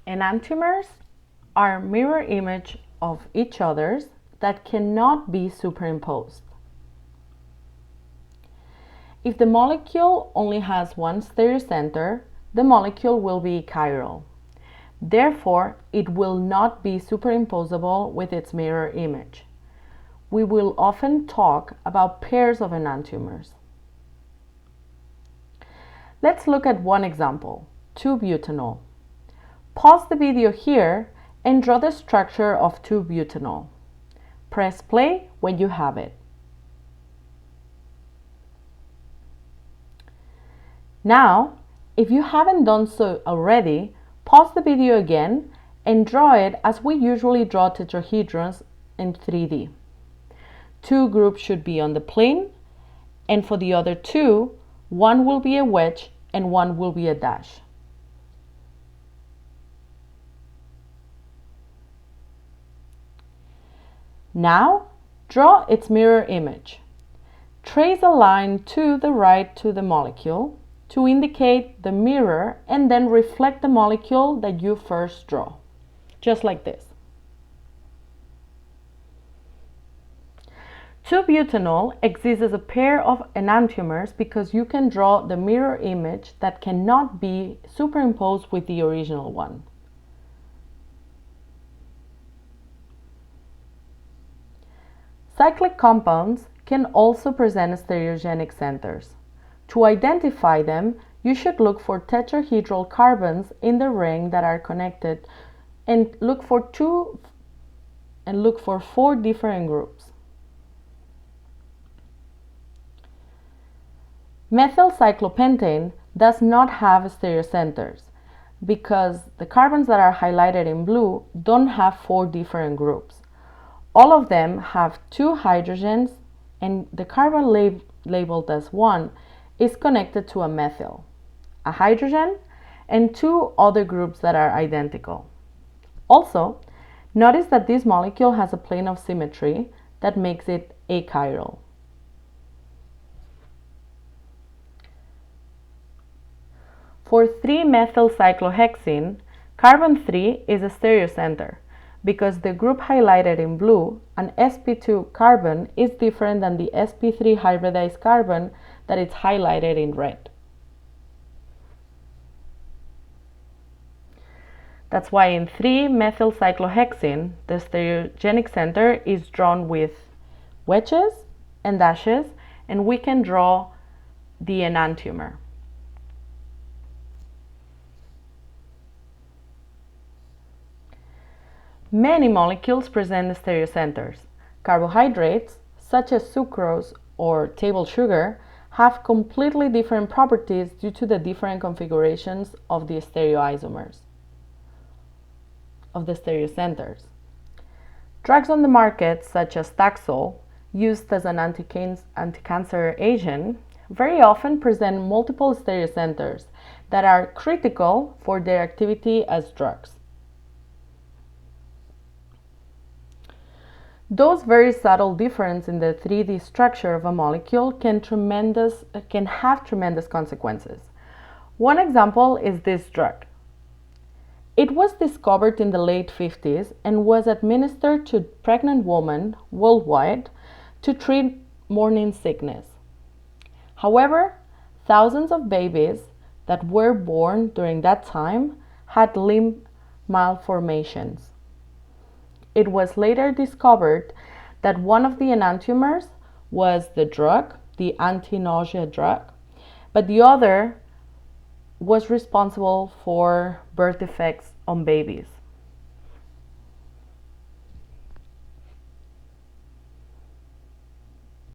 Enantiomers are mirror image of each other's that cannot be superimposed. If the molecule only has one stereocenter, the molecule will be chiral. Therefore, it will not be superimposable with its mirror image. We will often talk about pairs of enantiomers. Let's look at one example, 2-butanol. Pause the video here and draw the structure of 2-butanol. Press play when you have it. Now, if you haven't done so already, pause the video again and draw it as we usually draw tetrahedrons in 3D. 2 groups should be on the plane, and for the other 2, one will be a wedge and one will be a dash. Now, draw its mirror image. Trace a line to the right to the molecule to indicate the mirror and then reflect the molecule that you first draw, just like this. 2-butanol exists as a pair of enantiomers because you can draw the mirror image that cannot be superimposed with the original one. Cyclic compounds can also present stereogenic centers. To identify them, you should look for tetrahedral carbons in the ring that are connected and look for 4 different groups. Methylcyclopentane does not have stereocenters because the carbons that are highlighted in blue don't have 4 different groups. All of them have 2 hydrogens, and the carbon labeled as 1 is connected to a methyl, a hydrogen, and 2 other groups that are identical. Also, notice that this molecule has a plane of symmetry that makes it achiral. For 3-methylcyclohexene, carbon 3 is a stereocenter because the group highlighted in blue, an sp2 carbon, is different than the sp3 hybridized carbon that is highlighted in red. That's why in 3-methylcyclohexene, the stereogenic center is drawn with wedges and dashes, and we can draw the enantiomer. Many molecules present stereocenters. Carbohydrates, such as sucrose or table sugar, have completely different properties due to the different configurations of the stereoisomers, of the stereocenters. Drugs on the market, such as Taxol, used as an anti-cancer agent, very often present multiple stereocenters that are critical for their activity as drugs. Those very subtle differences in the 3D structure of a molecule can have tremendous consequences. One example is this drug. It was discovered in the late 50s and was administered to pregnant women worldwide to treat morning sickness. However, thousands of babies that were born during that time had limb malformations. It was later discovered that one of the enantiomers was the drug, the anti-nausea drug, but the other was responsible for birth defects on babies.